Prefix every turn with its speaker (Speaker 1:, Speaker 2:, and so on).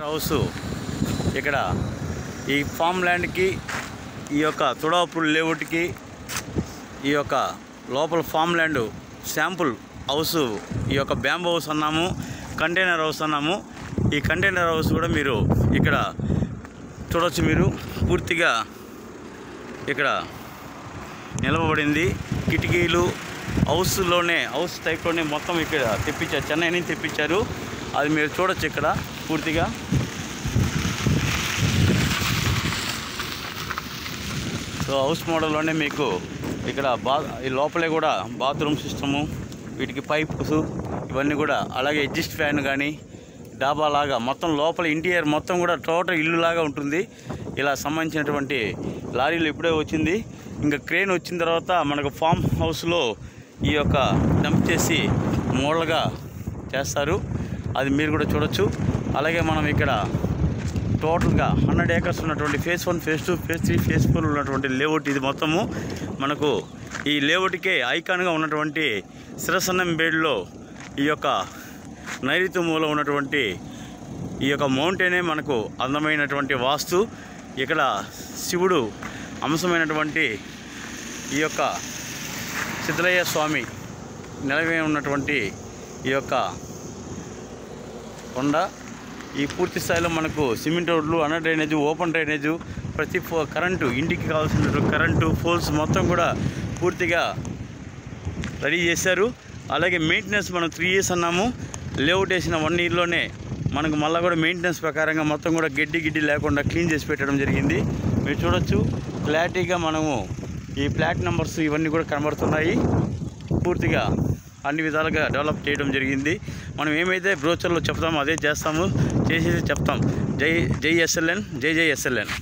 Speaker 1: House ఇక్కడ ఈ form ల్యాండ్కి ఈ యొక్క తుడాపూర్ లేఅవుట్కి ఈ యొక్క లోపల ఫామ్ ల్యాండ్ శాంపుల్ హౌస్ ఈ యొక్క బ్యాంబూ హౌస్ అన్నాము, కంటైనర్ హౌస్ అన్నాము. ఈ కంటైనర్ హౌస్ కూడా మీరు ఇక్కడ చూడవచ్చు. మీరు పూర్తిగా ఇక్కడ నిలవబడింది. కిటికీలు హౌస్లోనే హౌస్ టైప్లోనే మొత్తం ఇక్కడ తెప్పించారు, చెన్నై నుంచి తెప్పించారు. అది మీరు చూడొచ్చు ఇక్కడ పూర్తిగా. సో హౌస్ మోడల్లోనే మీకు ఇక్కడ ఈ లోపలే కూడా బాత్రూమ్ సిస్టము, వీటికి పైప్స్ ఇవన్నీ కూడా, అలాగే ఎగ్జిస్ట్ ఫ్యాన్ కానీ డాబా లాగా మొత్తం లోపల ఇంటీరియర్ మొత్తం కూడా టోటల్ ఇల్లు లాగా ఉంటుంది. ఇలా సంబంధించినటువంటి లారీలు ఇప్పుడే వచ్చింది. ఇంకా క్రేన్ వచ్చిన తర్వాత మనకు ఫామ్ హౌస్లో ఈ యొక్క డంప్ చేసి మూలగా చేస్తారు. అది మీరు కూడా చూడొచ్చు. అలాగే మనం ఇక్కడ టోటల్గా 100 acres ఉన్నటువంటి ఫేజ్ 1, ఫేజ్ 2, ఫేజ్ 3, ఫేజ్ 4 ఉన్నటువంటి లేఅవుట్ ఇది మొత్తము. మనకు ఈ లేఅవుట్కే ఐకాన్గా ఉన్నటువంటి సిరసన్నంబేడ్లో ఈ యొక్క నైరుతి మూల ఉన్నటువంటి ఈ యొక్క మౌంటైనే మనకు అందమైనటువంటి వాస్తు. ఇక్కడ శివుడు అంశమైనటువంటి ఈ యొక్క సిద్ధలయ్య స్వామి నిలవే ఉన్నటువంటి ఈ యొక్క కొండ. ఈ పూర్తి స్థాయిలో మనకు సిమెంట్ రోడ్లు, అండర్ డ్రైనేజ్, ఓపెన్ డ్రైనేజు, ప్రతి కరెంటు, ఇంటికి కావాల్సినటువంటి కరెంటు పోల్స్ మొత్తం కూడా పూర్తిగా రెడీ చేశారు. అలాగే మెయింటెనెన్స్ మనం 3 years అన్నాము. లేఅవుట్ వేసిన 1 yearలోనే మనకు మళ్ళీ కూడా మెయింటెనెన్స్ ప్రకారంగా మొత్తం కూడా గడ్డి లేకుండా క్లీన్ చేసి పెట్టడం జరిగింది. మీరు చూడొచ్చు క్లారిటీగా. మనము ఈ ప్లాట్ నెంబర్స్ ఇవన్నీ కూడా కనబడుతున్నాయి. పూర్తిగా అన్ని విధాలుగా డెవలప్ చేయడం జరిగింది. మనం ఏమైతే బ్రోచర్లో చెప్తామో అదే చేస్తాము, చేసేసి చెప్తాం. జై ఎస్ఎల్ఎన్, జై ఎస్ఎల్ఎన్.